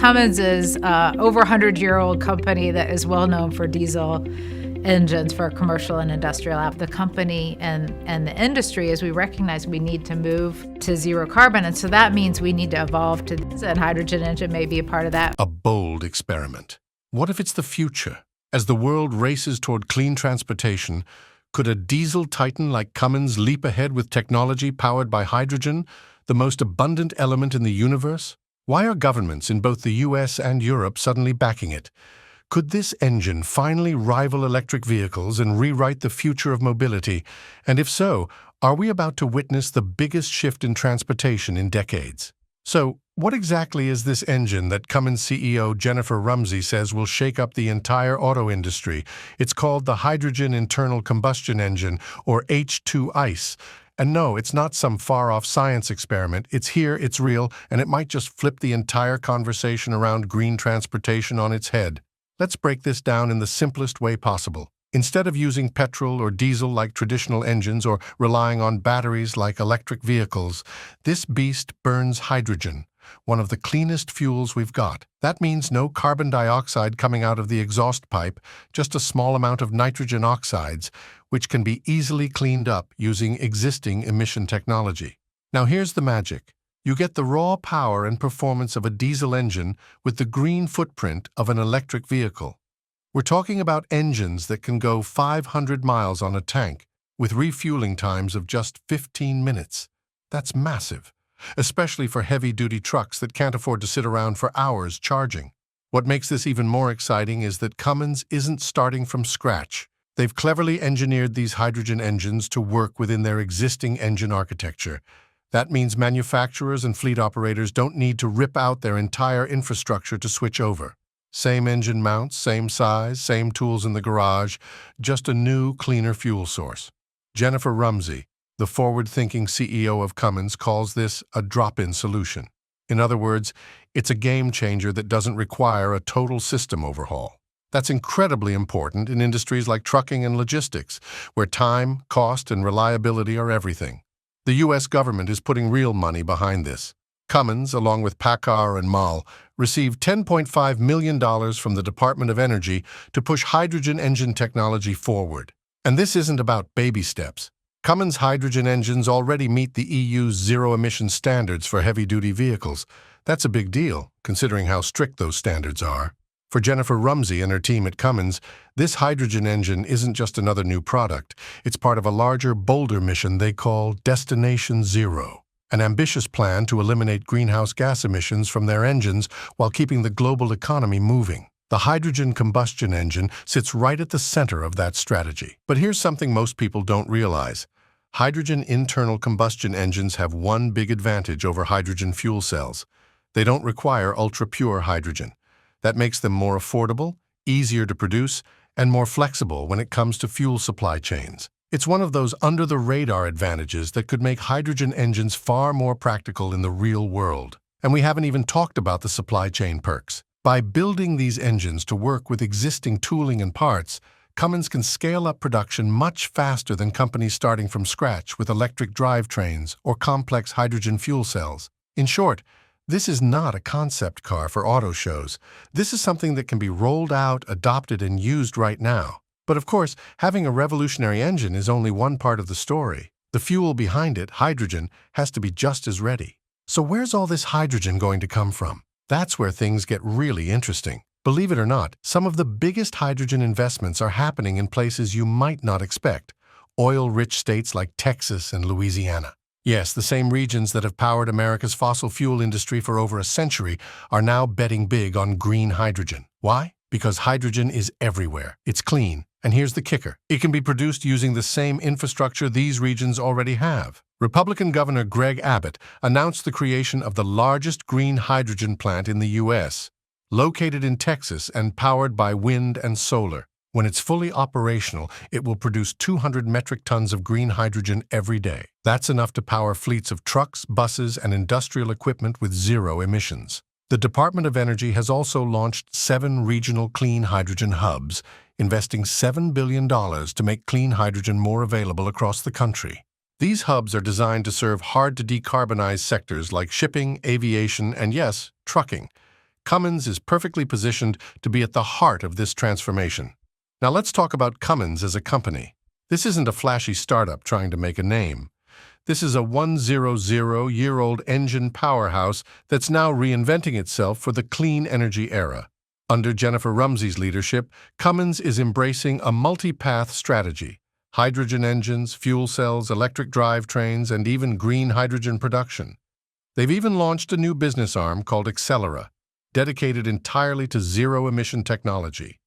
Cummins is over 100-year-old company that is well known for diesel engines for commercial and industrial app. The company and the industry, as we recognize, we need to move to zero carbon. And so that means we need to evolve to this, and hydrogen engine may be a part of that. A bold experiment. What if it's the future? As the world races toward clean transportation, could a diesel titan like Cummins leap ahead with technology powered by hydrogen, the most abundant element in the universe? Why are governments in both the US and Europe suddenly backing it? Could this engine finally rival electric vehicles and rewrite the future of mobility? And if so, are we about to witness the biggest shift in transportation in decades? So, what exactly is this engine that Cummins CEO Jennifer Rumsey says will shake up the entire auto industry? It's called the Hydrogen Internal Combustion Engine, or H2ICE. And no, it's not some far-off science experiment. It's here, it's real, and it might just flip the entire conversation around green transportation on its head. Let's break this down in the simplest way possible. Instead of using petrol or diesel like traditional engines or relying on batteries like electric vehicles, this beast burns hydrogen, one of the cleanest fuels we've got. That means no carbon dioxide coming out of the exhaust pipe, just a small amount of nitrogen oxides, which can be easily cleaned up using existing emission technology. Now here's the magic. You get the raw power and performance of a diesel engine with the green footprint of an electric vehicle. We're talking about engines that can go 500 miles on a tank with refueling times of just 15 minutes. That's massive, especially for heavy-duty trucks that can't afford to sit around for hours charging. What makes this even more exciting is that Cummins isn't starting from scratch. They've cleverly engineered these hydrogen engines to work within their existing engine architecture. That means manufacturers and fleet operators don't need to rip out their entire infrastructure to switch over. Same engine mounts, same size, same tools in the garage, just a new, cleaner fuel source. Jennifer Rumsey, the forward-thinking CEO of Cummins, calls this a drop-in solution. In other words, it's a game changer that doesn't require a total system overhaul. That's incredibly important in industries like trucking and logistics, where time, cost, and reliability are everything. The U.S. government is putting real money behind this. Cummins, along with PACCAR and MAHLE, received $10.5 million from the Department of Energy to push hydrogen engine technology forward. And this isn't about baby steps. Cummins hydrogen engines already meet the EU's zero-emission standards for heavy-duty vehicles. That's a big deal, considering how strict those standards are. For Jennifer Rumsey and her team at Cummins, this hydrogen engine isn't just another new product. It's part of a larger, bolder mission they call Destination Zero, an ambitious plan to eliminate greenhouse gas emissions from their engines while keeping the global economy moving. The hydrogen combustion engine sits right at the center of that strategy. But here's something most people don't realize. Hydrogen internal combustion engines have one big advantage over hydrogen fuel cells. They don't require ultra-pure hydrogen. That makes them more affordable, easier to produce, and more flexible when it comes to fuel supply chains. It's one of those under-the-radar advantages that could make hydrogen engines far more practical in the real world. And we haven't even talked about the supply chain perks. By building these engines to work with existing tooling and parts, Cummins can scale up production much faster than companies starting from scratch with electric drivetrains or complex hydrogen fuel cells. In short, this is not a concept car for auto shows. This is something that can be rolled out, adopted, and used right now. But of course, having a revolutionary engine is only one part of the story. The fuel behind it, hydrogen, has to be just as ready. So where's all this hydrogen going to come from? That's where things get really interesting. Believe it or not, some of the biggest hydrogen investments are happening in places you might not expect. Oil-rich states like Texas and Louisiana. Yes, the same regions that have powered America's fossil fuel industry for over a century are now betting big on green hydrogen. Why? Because hydrogen is everywhere. It's clean. And here's the kicker. It can be produced using the same infrastructure these regions already have. Republican Governor Greg Abbott announced the creation of the largest green hydrogen plant in the U.S., located in Texas and powered by wind and solar. When it's fully operational, it will produce 200 metric tons of green hydrogen every day. That's enough to power fleets of trucks, buses, and industrial equipment with zero emissions. The Department of Energy has also launched 7 regional clean hydrogen hubs, investing $7 billion to make clean hydrogen more available across the country. These hubs are designed to serve hard-to-decarbonize sectors like shipping, aviation, and yes, trucking. Cummins is perfectly positioned to be at the heart of this transformation. Now let's talk about Cummins as a company. This isn't a flashy startup trying to make a name. This is a 100-year-old engine powerhouse that's now reinventing itself for the clean energy era. Under Jennifer Rumsey's leadership, Cummins is embracing a multi-path strategy: hydrogen engines, fuel cells, electric drivetrains, and even green hydrogen production. They've even launched a new business arm called Accelera, dedicated entirely to zero-emission technology.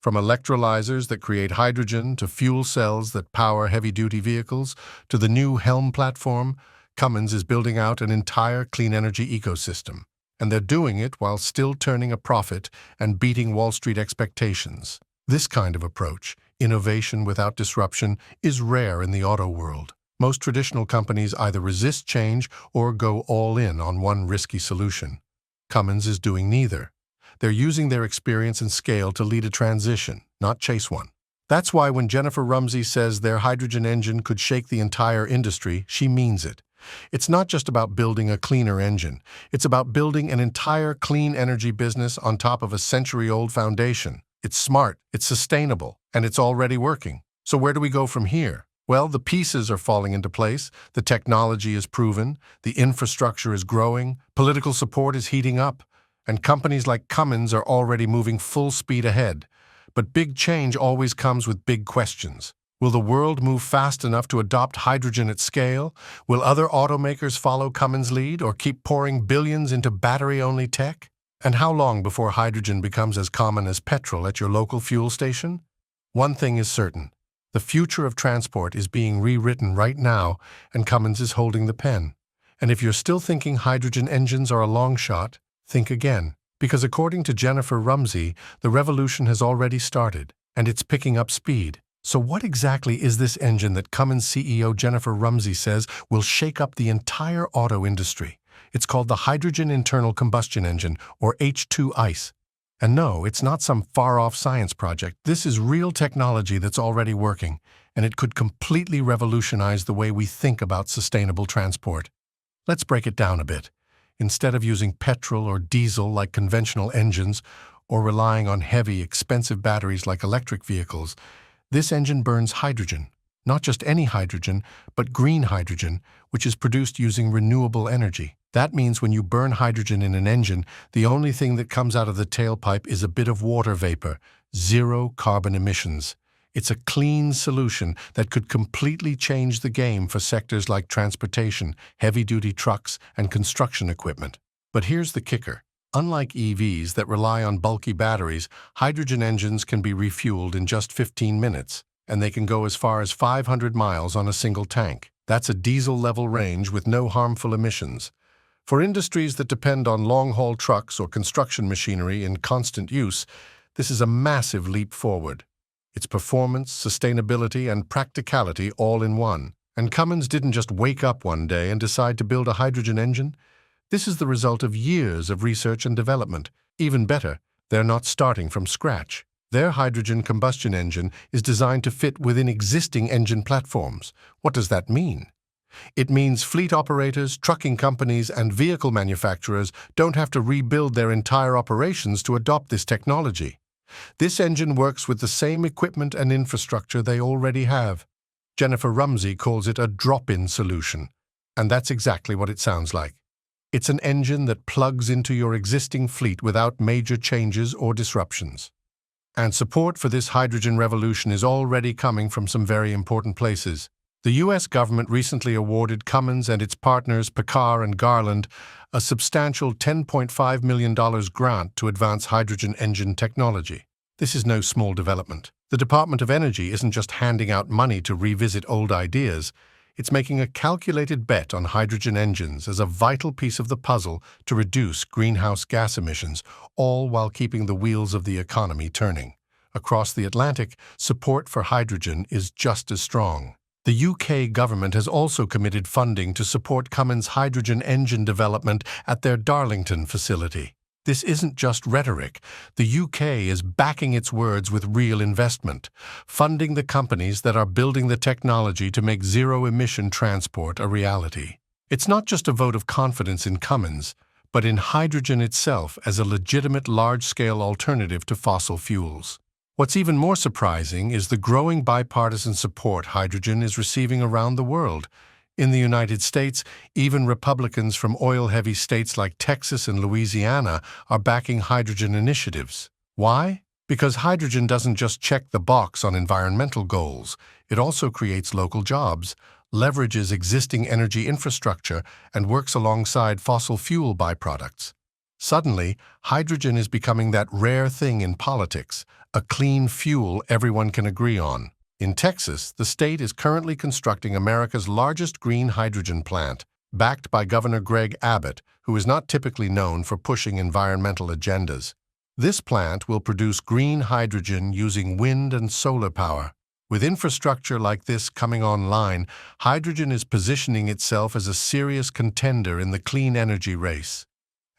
From electrolyzers that create hydrogen to fuel cells that power heavy-duty vehicles to the new HELM platform, Cummins is building out an entire clean energy ecosystem. And they're doing it while still turning a profit and beating Wall Street expectations. This kind of approach, innovation without disruption, is rare in the auto world. Most traditional companies either resist change or go all in on one risky solution. Cummins is doing neither. They're using their experience and scale to lead a transition, not chase one. That's why when Jennifer Rumsey says their hydrogen engine could shake the entire industry, she means it. It's not just about building a cleaner engine. It's about building an entire clean energy business on top of a century-old foundation. It's smart, it's sustainable, and it's already working. So where do we go from here? Well, the pieces are falling into place, the technology is proven, the infrastructure is growing, political support is heating up, and companies like Cummins are already moving full speed ahead. But big change always comes with big questions. Will the world move fast enough to adopt hydrogen at scale? Will other automakers follow Cummins' lead or keep pouring billions into battery-only tech? And how long before hydrogen becomes as common as petrol at your local fuel station? One thing is certain. The future of transport is being rewritten right now, and Cummins is holding the pen. And if you're still thinking hydrogen engines are a long shot, think again. Because according to Jennifer Rumsey, the revolution has already started, and it's picking up speed. So what exactly is this engine that Cummins CEO Jennifer Rumsey says will shake up the entire auto industry? It's called the Hydrogen Internal Combustion Engine, or H2ICE. And no, it's not some far-off science project. This is real technology that's already working, and it could completely revolutionize the way we think about sustainable transport. Let's break it down a bit. Instead of using petrol or diesel like conventional engines, or relying on heavy, expensive batteries like electric vehicles, this engine burns hydrogen. Not just any hydrogen, but green hydrogen, which is produced using renewable energy. That means when you burn hydrogen in an engine, the only thing that comes out of the tailpipe is a bit of water vapor, zero carbon emissions. It's a clean solution that could completely change the game for sectors like transportation, heavy-duty trucks, and construction equipment. But here's the kicker. Unlike EVs that rely on bulky batteries, hydrogen engines can be refueled in just 15 minutes, and they can go as far as 500 miles on a single tank. That's a diesel-level range with no harmful emissions. For industries that depend on long-haul trucks or construction machinery in constant use, this is a massive leap forward. It's performance, sustainability, and practicality all in one. And Cummins didn't just wake up one day and decide to build a hydrogen engine. This is the result of years of research and development. Even better, they're not starting from scratch. Their hydrogen combustion engine is designed to fit within existing engine platforms. What does that mean? It means fleet operators, trucking companies, and vehicle manufacturers don't have to rebuild their entire operations to adopt this technology. This engine works with the same equipment and infrastructure they already have. Jennifer Rumsey calls it a drop-in solution, and that's exactly what it sounds like. It's an engine that plugs into your existing fleet without major changes or disruptions. And support for this hydrogen revolution is already coming from some very important places. The U.S. government recently awarded Cummins and its partners Picard and Garland a substantial $10.5 million grant to advance hydrogen engine technology. This is no small development. The Department of Energy isn't just handing out money to revisit old ideas. It's making a calculated bet on hydrogen engines as a vital piece of the puzzle to reduce greenhouse gas emissions, all while keeping the wheels of the economy turning. Across the Atlantic, support for hydrogen is just as strong. The UK government has also committed funding to support Cummins' hydrogen engine development at their Darlington facility. This isn't just rhetoric. The UK is backing its words with real investment, funding the companies that are building the technology to make zero-emission transport a reality. It's not just a vote of confidence in Cummins, but in hydrogen itself as a legitimate large-scale alternative to fossil fuels. What's even more surprising is the growing bipartisan support hydrogen is receiving around the world. In the United States, even Republicans from oil-heavy states like Texas and Louisiana are backing hydrogen initiatives. Why? Because hydrogen doesn't just check the box on environmental goals, it also creates local jobs, leverages existing energy infrastructure, and works alongside fossil fuel byproducts. Suddenly, hydrogen is becoming that rare thing in politics, a clean fuel everyone can agree on. In Texas, the state is currently constructing America's largest green hydrogen plant, backed by Governor Greg Abbott, who is not typically known for pushing environmental agendas. This plant will produce green hydrogen using wind and solar power. With infrastructure like this coming online, hydrogen is positioning itself as a serious contender in the clean energy race.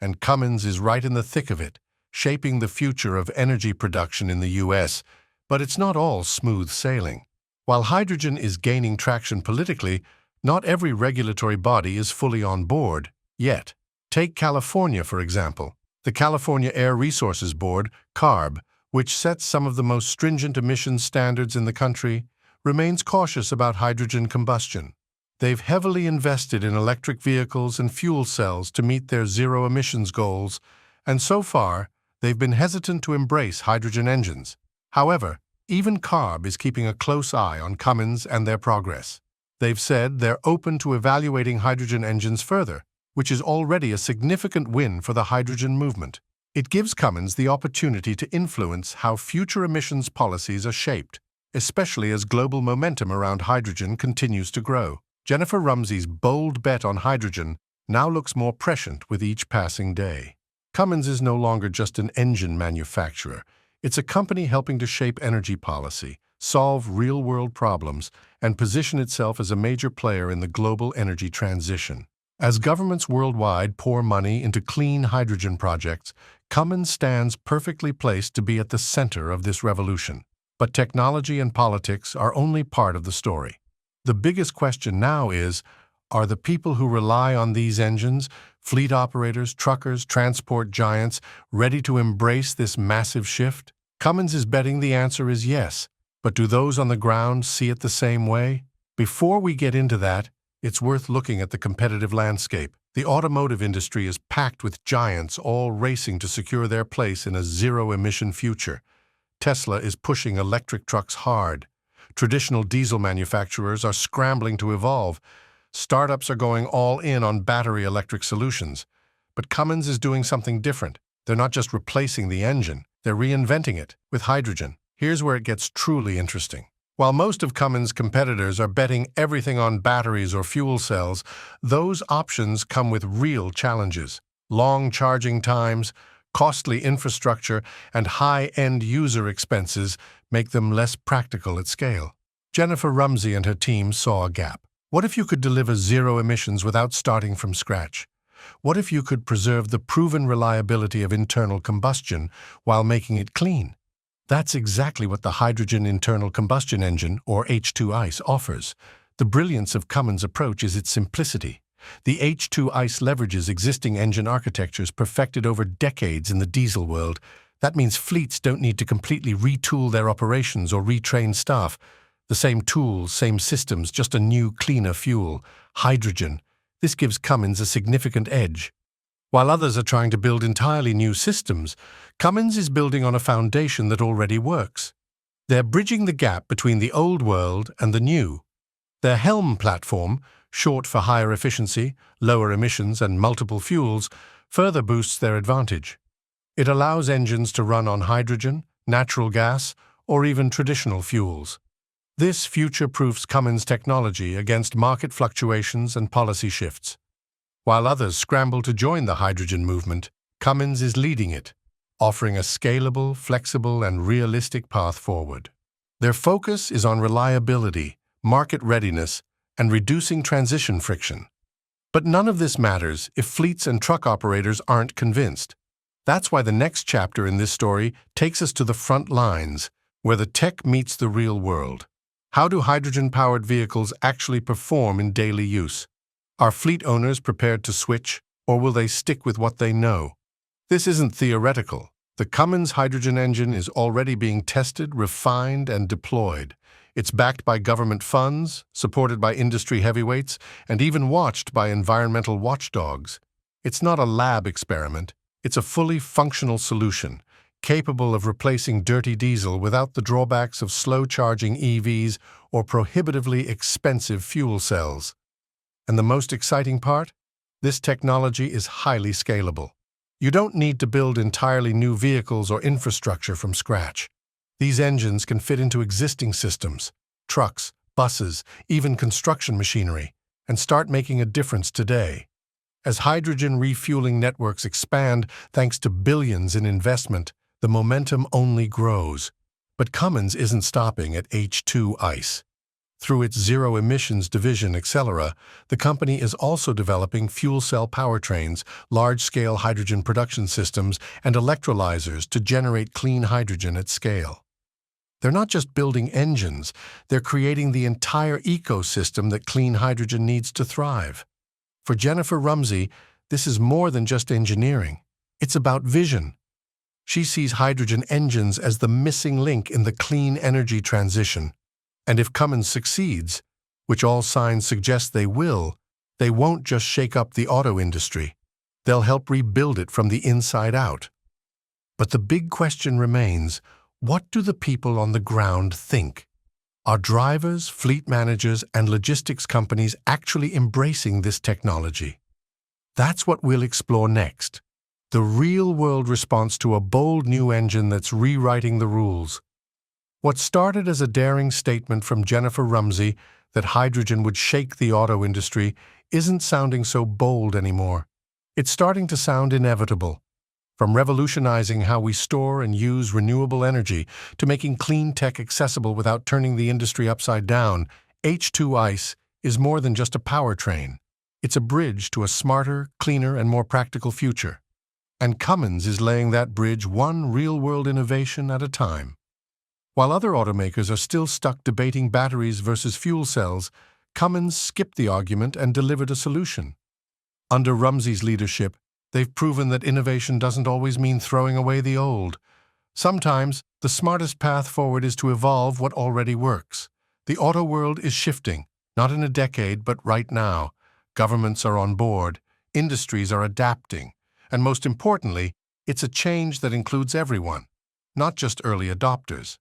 And Cummins is right in the thick of it, shaping the future of energy production in the U.S., but it's not all smooth sailing. While hydrogen is gaining traction politically, not every regulatory body is fully on board yet. Take California, for example. The California Air Resources Board, CARB, which sets some of the most stringent emissions standards in the country, remains cautious about hydrogen combustion. They've heavily invested in electric vehicles and fuel cells to meet their zero emissions goals, and so far, they've been hesitant to embrace hydrogen engines. However, even CARB is keeping a close eye on Cummins and their progress. They've said they're open to evaluating hydrogen engines further, which is already a significant win for the hydrogen movement. It gives Cummins the opportunity to influence how future emissions policies are shaped, especially as global momentum around hydrogen continues to grow. Jennifer Rumsey's bold bet on hydrogen now looks more prescient with each passing day. Cummins is no longer just an engine manufacturer. It's a company helping to shape energy policy, solve real-world problems, and position itself as a major player in the global energy transition. As governments worldwide pour money into clean hydrogen projects, Cummins stands perfectly placed to be at the center of this revolution. But technology and politics are only part of the story. The biggest question now is, are the people who rely on these engines, fleet operators, truckers, transport giants, ready to embrace this massive shift? Cummins is betting the answer is yes, but do those on the ground see it the same way? Before we get into that, it's worth looking at the competitive landscape. The automotive industry is packed with giants all racing to secure their place in a zero-emission future. Tesla is pushing electric trucks hard. Traditional diesel manufacturers are scrambling to evolve. Startups are going all in on battery electric solutions. But Cummins is doing something different. They're not just replacing the engine, they're reinventing it with hydrogen. Here's where it gets truly interesting. While most of Cummins' competitors are betting everything on batteries or fuel cells, those options come with real challenges. Long charging times, costly infrastructure, and high-end user expenses make them less practical at scale. Jennifer Rumsey and her team saw a gap. What if you could deliver zero emissions without starting from scratch? What if you could preserve the proven reliability of internal combustion while making it clean? That's exactly what the hydrogen internal combustion engine, or H2ICE, offers. The brilliance of Cummins' approach is its simplicity. The H2ICE leverages existing engine architectures perfected over decades in the diesel world. That means fleets don't need to completely retool their operations or retrain staff. The same tools, same systems, just a new, cleaner fuel, hydrogen. This gives Cummins a significant edge. While others are trying to build entirely new systems, Cummins is building on a foundation that already works. They're bridging the gap between the old world and the new. Their HELM platform, short for higher efficiency, lower emissions, and multiple fuels, further boosts their advantage. It allows engines to run on hydrogen, natural gas, or even traditional fuels. This future-proofs Cummins' technology against market fluctuations and policy shifts. While others scramble to join the hydrogen movement, Cummins is leading it, offering a scalable, flexible, and realistic path forward. Their focus is on reliability, market readiness, and reducing transition friction. But none of this matters if fleets and truck operators aren't convinced. That's why the next chapter in this story takes us to the front lines, where the tech meets the real world. How do hydrogen-powered vehicles actually perform in daily use? Are fleet owners prepared to switch, or will they stick with what they know? This isn't theoretical. The Cummins hydrogen engine is already being tested, refined, and deployed. It's backed by government funds, supported by industry heavyweights, and even watched by environmental watchdogs. It's not a lab experiment. It's a fully functional solution, capable of replacing dirty diesel without the drawbacks of slow-charging EVs or prohibitively expensive fuel cells. And the most exciting part? This technology is highly scalable. You don't need to build entirely new vehicles or infrastructure from scratch. These engines can fit into existing systems, trucks, buses, even construction machinery, and start making a difference today. As hydrogen refueling networks expand thanks to billions in investment, the momentum only grows. But Cummins isn't stopping at H2 ICE. Through its zero emissions division Accelera, the company is also developing fuel cell powertrains, large-scale hydrogen production systems, and electrolyzers to generate clean hydrogen at scale. They're not just building engines, they're creating the entire ecosystem that clean hydrogen needs to thrive. For Jennifer Rumsey, this is more than just engineering. It's about vision. She sees hydrogen engines as the missing link in the clean energy transition. And if Cummins succeeds, which all signs suggest they will, they won't just shake up the auto industry. They'll help rebuild it from the inside out. But the big question remains, what do the people on the ground think? Are drivers, fleet managers, and logistics companies actually embracing this technology? That's what we'll explore next. The real-world response to a bold new engine that's rewriting the rules. What started as a daring statement from Jennifer Rumsey that hydrogen would shake the auto industry isn't sounding so bold anymore. It's starting to sound inevitable. From revolutionizing how we store and use renewable energy to making clean tech accessible without turning the industry upside down, H2 ICE is more than just a powertrain. It's a bridge to a smarter, cleaner, and more practical future. And Cummins is laying that bridge one real-world innovation at a time. While other automakers are still stuck debating batteries versus fuel cells, Cummins skipped the argument and delivered a solution. Under Rumsey's leadership, they've proven that innovation doesn't always mean throwing away the old. Sometimes, the smartest path forward is to evolve what already works. The auto world is shifting, not in a decade, but right now. Governments are on board, industries are adapting, and most importantly, it's a change that includes everyone, not just early adopters.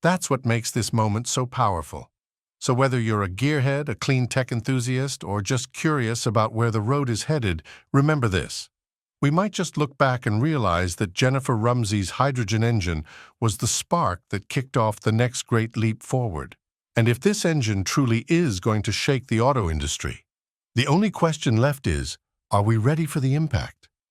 That's what makes this moment so powerful. So whether you're a gearhead, a clean tech enthusiast, or just curious about where the road is headed, remember this. We might just look back and realize that Jennifer Rumsey's hydrogen engine was the spark that kicked off the next great leap forward. And if this engine truly is going to shake the auto industry, the only question left is, are we ready for the impact?